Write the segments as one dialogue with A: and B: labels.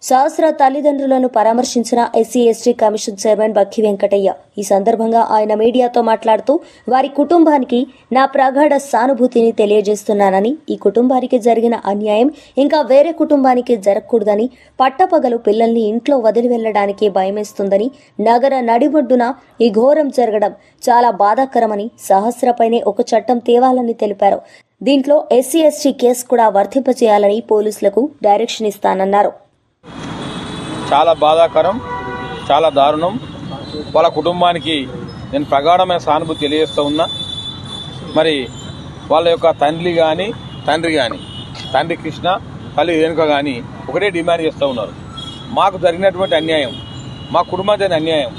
A: సహస్ర తల్లిదండ్రులను పరామర్శించిన SC ST commission chairman Bakki Venkataiah. ఈ సందర్భంగా ఆయన మీడియాతో మాట్లాడుతూ వారి కుటుంబానికి నా ప్రగాఢ సానుభూతిని తెలియజేస్తున్నానని, ఈ కుటుంబానికి జరిగిన అన్యాయం ఇంకా వేరే కుటుంబానికి జరగకూడదని, పట్టపగలు పిల్లల్ని ఇంట్లో వదిలి వెళ్లడానికి భయమేస్తుందని, నగర నడిబొడ్డున ఈ ఘోరం జరగడం చాలా బాధాకరమని, సహస్రపైనే ఒక చట్టం తేవాలని తెలిపారు. దీంట్లో ఎస్సీ ఎస్టీ కేసు కూడా వర్తింపజేయాలని పోలీసులకు డైరెక్షన్ ఇస్తానన్నారు.
B: చాలా బాధాకరం, చాలా దారుణం. వాళ్ళ కుటుంబానికి నేను ప్రగాఢమైన సానుభూతి తెలియజేస్తూ ఉన్నా. మరి వాళ్ళ యొక్క తండ్రి కానీ తండ్రి కృష్ణ, తల్లి రేణుక కానీ ఒకటే డిమాండ్ చేస్తూ ఉన్నారు. మాకు జరిగినటువంటి అన్యాయం, మా కుటుంబానికి జరిగిన అన్యాయం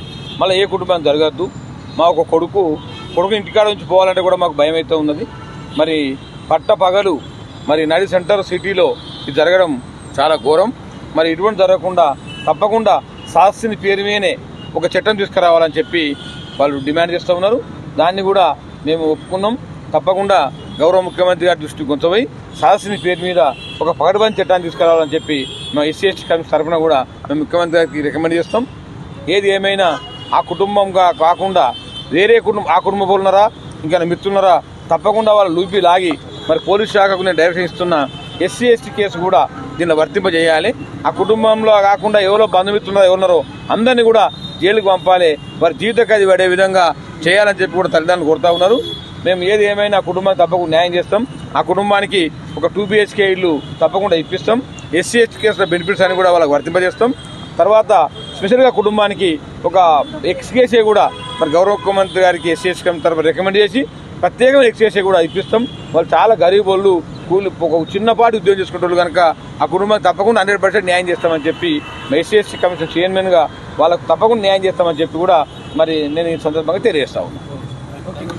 B: మళ్ళీ ఏ కుటుంబం జరగద్దు. మా ఒక కొడుకు ఇంటికాడ నుంచి పోవాలంటే కూడా మాకు భయం అయితే ఉన్నది. మరి పట్టపగలు మరి నడి సెంటర్ సిటీలో ఇది జరగడం చాలా ఘోరం. మరి ఇటువంటి జరగకుండా తప్పకుండా శాస్త్రిని పేరు మీదనే ఒక చట్టం తీసుకురావాలని చెప్పి వాళ్ళు డిమాండ్ చేస్తూ ఉన్నారు. దాన్ని కూడా మేము ఒప్పుకున్నాం. తప్పకుండా గౌరవ ముఖ్యమంత్రి గారి దృష్టికి కొంచెపోయి శాస్త్రిని పేరు మీద ఒక పగడబంది చట్టాన్ని తీసుకురావాలని చెప్పి మా ఎస్సీ ఎస్టీ కమిషన్ తరఫున కూడా మేము ముఖ్యమంత్రి గారికి రికమెండ్ చేస్తాం. ఏది ఏమైనా ఆ కుటుంబంగా కాకుండా వేరే ఆ కుటుంబ ఉన్నారా, ఇంకా మిత్రులున్నారా, తప్పకుండా వాళ్ళు లూపి లాగి మరి పోలీస్ శాఖకు నేను డైరెక్షన్ ఇస్తున్నా. ఎస్సీ ఎస్టీ కేసు కూడా దీన్ని వర్తింపజేయాలి. ఆ కుటుంబంలో కాకుండా ఎవరో బంధుమిత్రులు ఎవరున్నారో అందరినీ కూడా జైలుకు పంపాలి. వారి జీవిత ఖైదు పడే విధంగా చేయాలని చెప్పి కూడా తల్లిదండ్రులు కోరుతా ఉన్నారు. మేము ఏది ఏమైనా ఆ కుటుంబానికి తప్పకుండా న్యాయం చేస్తాం. ఆ కుటుంబానికి ఒక 2 BHK ఇల్లు తప్పకుండా ఇప్పిస్తాం. ఎస్సీ ఎస్టీ కేసుల బెనిఫిట్స్ అని కూడా వాళ్ళకి వర్తింపజేస్తాం. తర్వాత స్పెషల్గా కుటుంబానికి ఒక ఎక్స్కేసీ కూడా మరి గౌరవ ముఖ్యమంత్రి గారికి ఎస్సీ ఎస్టీ కమిషన్ తరఫున రికమెండ్ చేసి ప్రత్యేకమైన ఎక్స్కేసీ కూడా ఇప్పిస్తాం. వాళ్ళు చాలా గరీబ్ వాళ్ళు, ఒక చిన్నపాటి ఉద్యోగం చేసుకుంటారు కనుక ఆ కుటుంబానికి తప్పకుండా 100% న్యాయం చేస్తామని చెప్పి ఎస్సీ ఎస్టీ కమిషన్ చైర్మన్గా వాళ్ళకు తప్పకుండా న్యాయం చేస్తామని చెప్పి కూడా మరి నేను ఈ సందర్భంగా తెలియజేస్తా ఉన్నాను.